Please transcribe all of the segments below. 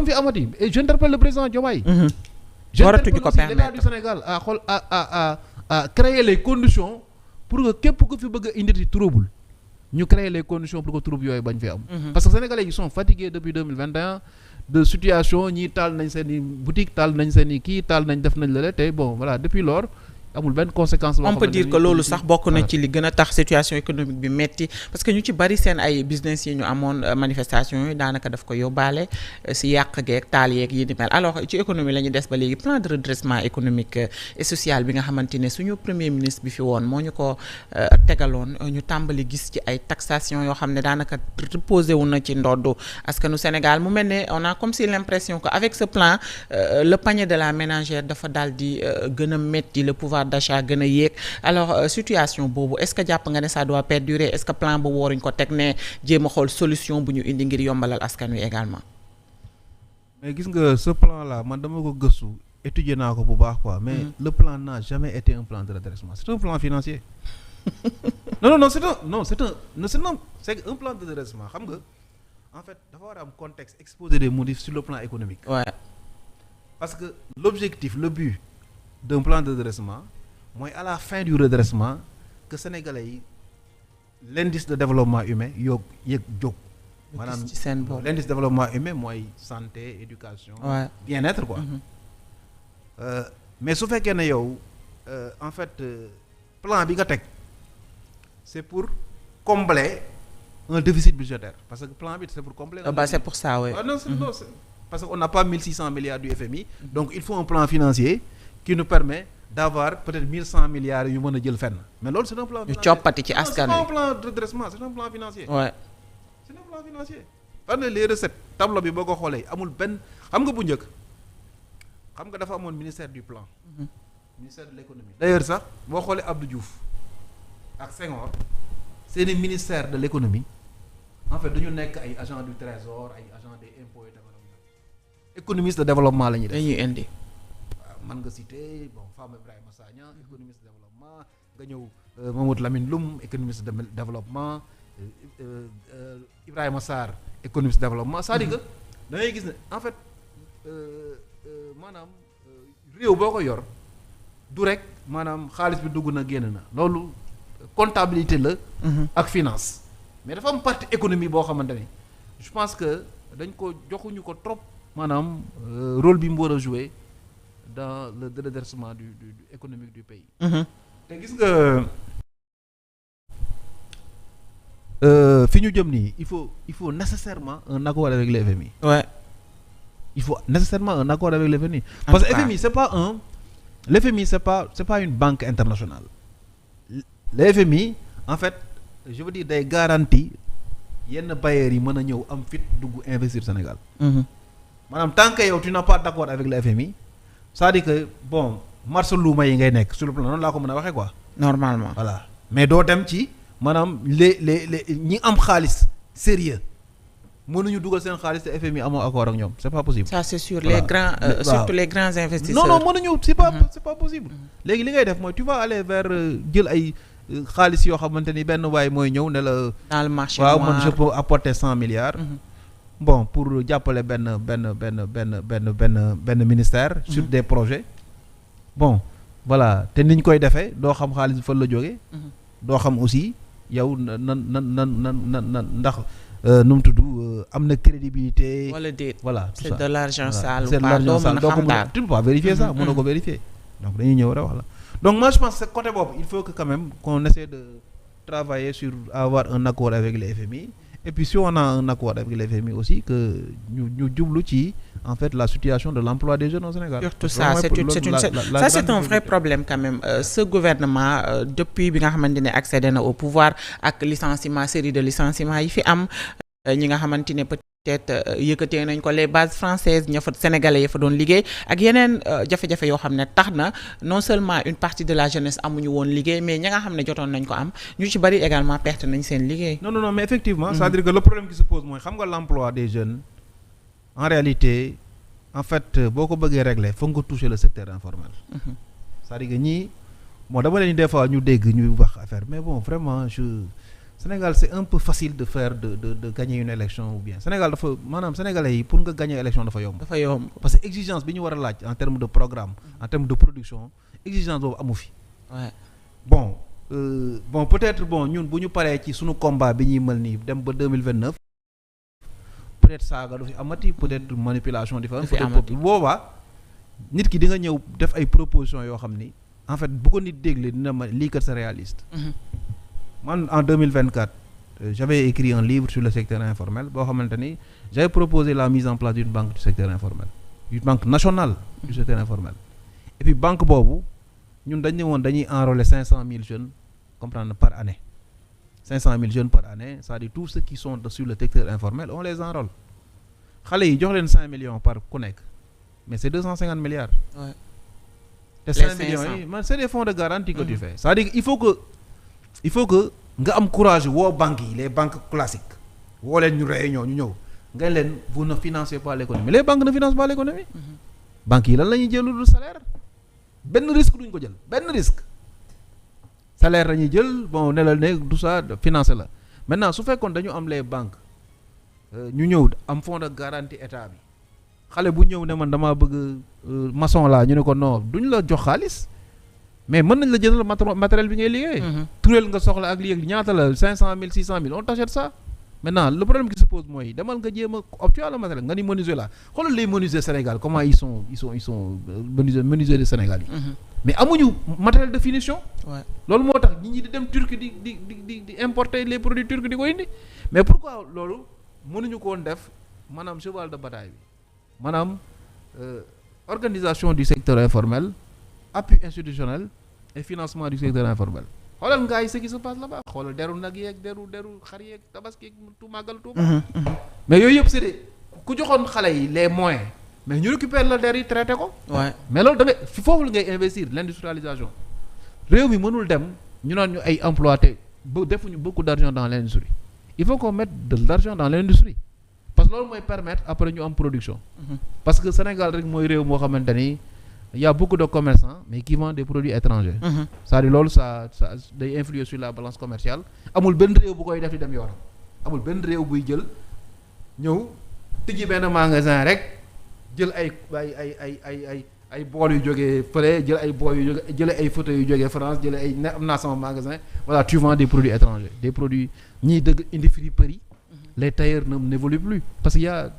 fi amati et j'interpelle le président Diomaye. waratuñu ko j'interpelle aussi l'État permettre du Sénégal à créer les conditions pour que képp ku fi bëgg a indi trouble ñu créer les conditions pour que trouble yooyu bañ fi am. parce que sénégalais yi sont fatigués depuis 2021 de situation ñii taal nañ seen i boutique taal nañ seen i kii taal nañ def nañ la te bon voilà depuis lors amul benn conséquence. on peut dire que loolu sax bokk na ci li gën a tax situation économique bi metti parce que ñu ci bari seen ay business yi ñu amoon manifestation yi daanaka daf ko yóbbaale si yàq geeg taal yeeg yi ni mel alors ci économie la ñu des ba léegi plan de redressement économique et social bi nga xamante ne suñu premier ministre bi fi woon moo ñu ko tegaloon ñu tàmbali gis ci ay taxation yoo xam ne daanaka reposé wu na ci ndoddu askanu Sénégal mu mel ne on a comme si l'impression que avec ce plan le panier de la ménagère dafa daal di gën a metti le pouvoir d'achat gën a yéeg alors situation boobu est-ce que jàpp nga ne ça doit perdurer est-ce que plan boobu waruñ ko teg ne jéem a xool solution bu ñu indi ngir yombalal askan wi également. mais gis nga ce plan là man dama ko gëstu étudier naa ko bu baax quoi mais le plan n'a jamais été un plan de redressement c'est un plan financier. non c'est un plan de redressement xam nga en fait dafa war a am contexte exposé des motifs sur le plan économique. Ouais. parce que l'objectif le but d'un plan de redressement mooy à la fin du redressement que sénégalais yi l'indice de développement humain yëg jóg maanaam ci seen bopp l'indice de développement humain mooy santé éducation bien-être quoi mais su fekkee ne yow en fait plan bi nga teg c'est pour combler un déficit budgétaire parce que plan bi c'est pour combler c'est pour ça oui. non c'est parce qu'on n'a pas 1600 milliards du FMI donc il faut un plan financier qui nous permet d'avoir peut-être 1100 milliards yu mën a jël fenn mais loolu c'est un plan financier. ñu coppati ci askan wi c'est pas un plan de redressement c'est un plan financier. ouais. c'est un plan financier. parce que les recettes tableau bi boo ko xoolee amul benn xam nga bu njëkk xam nga dafa amoon ministère du plan. ministère de l'économie. d'ailleurs sax boo xoolee Abdou Diouf ak Senghor seeni ministère de l'économie en fait dañu nekk ay agents du trésor ay agents des impôts et développement économiste de développement la ñuy def. dañuy indi. man nga citer bon Fama Ibrahima Sagna économiste de développement nga ñëw Mamadou Lamine Loum économiste de développement Ibrahima Sarr économiste de développement c'est-à-dire que da ngay gis ne en fait maanaam réew boo ko yor du rek maanaam xaalis bi dugg na génn na loolu comptabilité la ak finance mais dafa am partie économie boo xamante ne je pense que dañ ko joxuñu ko trop maanaam rôle bi mu war a jouer dans le redressement du économique du pays. te gis nga fi ñu jëm nii il faut nécessairement un accord avec le FMI. Ouais. il faut nécessairement un accord avec le FMI. parce que FMI le FMI c'est pas une banque internationale. le FMI en fait je veux dire day garantie yenn bailleurs yi mën a ñëw am fit dugg investir Sénégal. maanaam tant que yow tu n'as pas d'accord avec le FMI. c'est-à-dire que bon marché luuma yi ngay nekk sur le plan noonu laa ko mën a waxee quoi. normalement voilà mais doo dem ci maanaam les ñi am xaalis sérieux mënuñu dugal seen xaalis te FMI amoo accord ak ñoom c'est pas possible. ça c'est sûr voilà. les grands surtout les grands investisseurs. non mënuñu c'est pas possible. léegi li ngay def mooy tu vas aller vers jël ay xaalis yoo xamante ni benn waay mooy ñëw ne la. dans le marché waaw noir man je peux apporter 100 milliards. bon pour jàppale benn ministère. sur des projets. bon voilà te niñ koy defee doo xam xaalis fan la jógee. doo xam aussi yow nan ndax nu mu tudd am na crédibilité. wala déet voilà tout ça c'est de l'argent sale. c'est de l'argent sale doo ko mën a tu ne peux pas vérifier ça mënoo ko vérifier. donc dañuy ñëw rek wax la donc moi je pense que côté boobu il faut que quand même qu'on essaie de travailler sur avoir un accord avec le FMI. et puis si on a un accord avec le FMI aussi que ñu jublu ci en fait la situation de l'emploi des jeunes au Sénégal. surtout ça c'est un vrai problème quand même ce gouvernement depuis bi nga xamante ne accédé na au pouvoir ak licenciement série de licenciements yi fi am ñi nga xamante ne peut-être yëkkatee nañ ko les bases françaises ña fa sénégalais ya fa doon liggéey ak yeneen jafe-jafe yoo xam ne tax na non seulement une partie de la jeunesse amuñu woon liggéey mais ña nga xam ne jotoon nañ ko am ñu ci bari également perte nañ seen liggéey. non mais effectivement c'est-à-dire que le problème qui se pose mooy xam nga l'emploi des jeunes en réalité en fait boo ko bëggee régler foog nga toucher le secteur informel. c'est-à-dire que ñii bon dama leen des fois ñu dégg ñuy wax affaire mais bon vraiment Sénégal c'est un peu facile de faire de gagner une élection ou bien Sénégal dafa maanaam sénégalais yi pour nga gagner élection dafa yomb. dafa yomb parce que exigence bi ñu war a laaj en termes de programme en termes de production exigence boobu amu fi. ouais. bon bon peut-être bon ñun bu ñu paree ci suñu combat bi ñuy mel nii dem ba 2029 peut-être saaga du fi amati peut-être manipulation di fa peut-être boobaa nit ki di nga ñëw def ay propositions yoo xam ni en fait bu ko nit dégle dina ma lii kat c'est réaliste. man en 2024 j'avais écrit un livre sur le secteur informel boo xamante ni j'avais proposé la mise en place d'une banque du secteur informel une banque nationale du secteur informel et puis banque boobu ñun dañ ne woon dañuy enrôler 500 000 jeunes comprendre par année 500 000 jeunes par année c'est-à-dire tous ceux qui sont sur le secteur informel on les enrôle xale yi jox leen 5 millions par ku nekk mais c'est 250 milliards. Ouais. te 5 millions yi man c'est des fonds de garantie que tu fais c'est-à-dire il faut que nga am courage woo banques yi les banques classiques woo leen ñu réunion ñu ñëw nga leen vous ne financez pas l'économie mais les banques ne financent pas l'économie. banques yi lan la ñuy jël lu salaire benn risque duñ ko jël benn risque salaire la ñuy jël bon ne la ne tout ça financé la maintenant su fekkoon dañu am les banques ñu ñëw am fonds de garantie état bi xale bu ñëw ne man damaa bëgg maçon laa ñu ne ko non duñ la jox xaalis. mais mën nañ la jëndal matériel bi ngay liggéey. tureel nga soxla ak lii ñaata la 500 000 600 000 on t'achète ça. maintenant le problème qui se pose mooy demal nga jéem a tu as le matériel nga ni menuisier la xoolal les menuisiers Sénégal comment ils sont menuisiers de Sénégal yi. mais amuñu matériel de finition. loolu moo tax ñi di dem Turquie di importer les produits turcs di ko indi mais pourquoi loolu mënuñu ko woon def maanaam cheval de bataille bi maanaam organisation du secteur informel. appui institutionnel et financement du secteur informel xoolal nga yi ce qui se passe là-bas xoolal deru nag yeeg deru xar yeeg tabaski yeeg tu màggal Tuuba mais yooyu yëpp c'est des ku joxoon xale yi les moyens mais ñu récupère la der yi traité ko mais loolu da ngay foofu la ngay investir l'industrialisation réew mi mënul dem ñu naan ñu ay employés ba defuñu beaucoup d'argent dans l'industrie il faut qu'on mette de l'argent dans l'industrie parce que loolu mooy permettre après ñu am production parce que Sénégal rek mooy réew moo xamante ni il y a beaucoup de commerçants mais qui vendent des produits étrangers. c'est-à-dire loolu ça day influer sur la balance commerciale amul benn réew bu koy def di dem yoonam amul benn réew buy jël ñëw tijji benn magasin rek jël ay bool yu jógee fële jël ay bool yu jógee jëlee ay fauteuils yu jógee France jëlee ay ne am naa sama magasin voilà tu vends des produits étrangers des produits ñiy dëgg indi friperie les tailleurs n'évoluent plus parce qu'il y a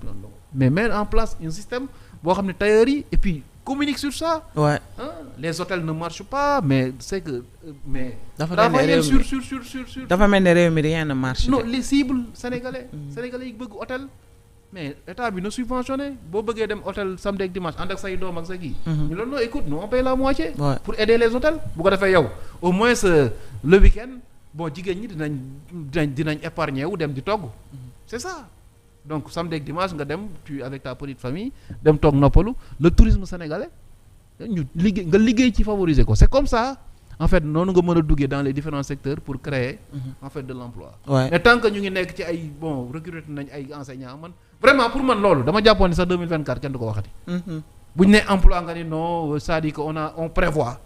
mais mettre en place un système boo xam ne tailleurs yi et puis communique sur ça. Ouais. Hein? Les hôtels ne marchent pas mais c'est que mais. travailler sur. dafa mel ne réew mi rien ne marche. non les cibles sénégalais. sénégalais yi bëgg hôtel. mais état bi na subventionné boo bëggee dem hôtel samedi ak dimanche ànd ak say doom ak sa kii. ñu loolu non écoute nous on paye la moitié. Ouais. pour aider les hôtels. bu ko defee yow au moins le week-end bon jigéen ñi dinañ épargner wu dem di togg. c'est ça. donc samedi ak dimanche nga dem tu avec ta petite famille dem toog noppalu le tourisme sénégalais ñu liggéey ci favoriser ko c'est comme ça en fait noonu nga mën a duggee dans les différents secteurs pour créer en fait de l'emploi mais tant que ñu ngi nekk ci ay bon recruter nañ ay enseignants man vraiment pour man loolu dama jàppoon ni sax 2024 kenn du ko waxati bu ñu nee emploi nga ni non c'est-à-dire que on prévoit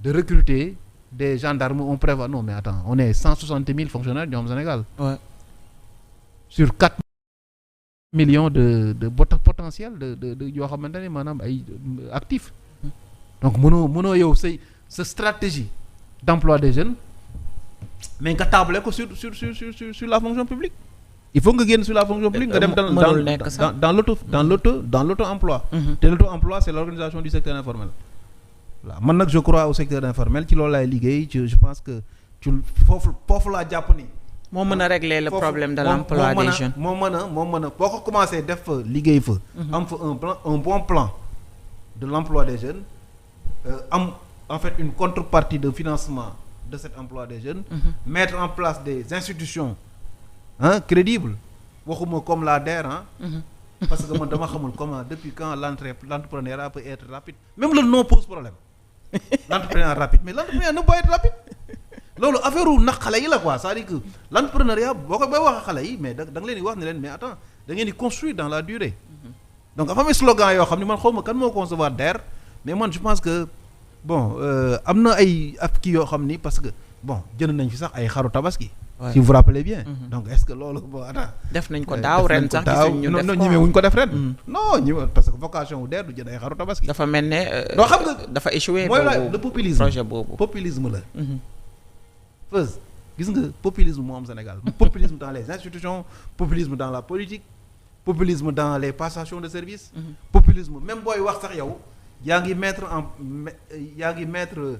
de recruter des gendarmes on prévoit non mais attends on est 160 000 fonctionnaires ñoom Sénégal sur 4 millions de potentiel de yoo xamante ne maanaam ay actifs donc mënoo yow sa stratégie d'emploi des jeunes mais nga tabler ko sur la fonction publique il faut nga génn sur la fonction publique nga dem dans l'auto-emploi te l'auto-emploi c'est l'organisation du secteur informel voilà man nag je crois au secteur informel ci loolu laay liggéey je pense que ci foofu laa jàpp ni moo mën a régler le problème de l'emploi des jeunes moo mën a boo ko commencé def fa liggéey fa am fa un bon plan de l'emploi des jeunes am en fait une contrepartie de financement de cet emploi des jeunes mettre en place des institutions crédibles waxuma comme la DER parce que man dama xamul comment depuis quand l'entrepreneuriat peut être rapide même le nom pose problème l'entrepreneuriat rapide mais l'entrepreneuriat ne peut pas être rapide loolu affaire u nag xale yi la quoi c'est-à-dire que l'entrepreneuriat boo ko bay wax xale yi mais da nga leen di wax ne leen mais attends da ngeen di construire dans la durée donc dafa am slogan yoo xam ne man xaw ma kan moo concevoir DER mais man je pense que bon am na ay kii yoo xam ni parce que bon jënd nañ fi sax ay xaru tabaski si vous vous rappelez bien. donc est-ce que loolu bon attends. def nañ ko daaw ren sax gisuñ ñu def ko non ñemewuñ ko def ren. non ñeme parce que vocation wu DER du jënd ay xaru tabaski. dafa mel ne. non xam nga dafa échoué. mooy la le populisme projet boobu populisme la. Feuz gis nga populisme moo am Sénégal populisme dans les institutions populisme dans la politique populisme dans les passations de service. populisme même booy wax sax yow yaa ngi mettre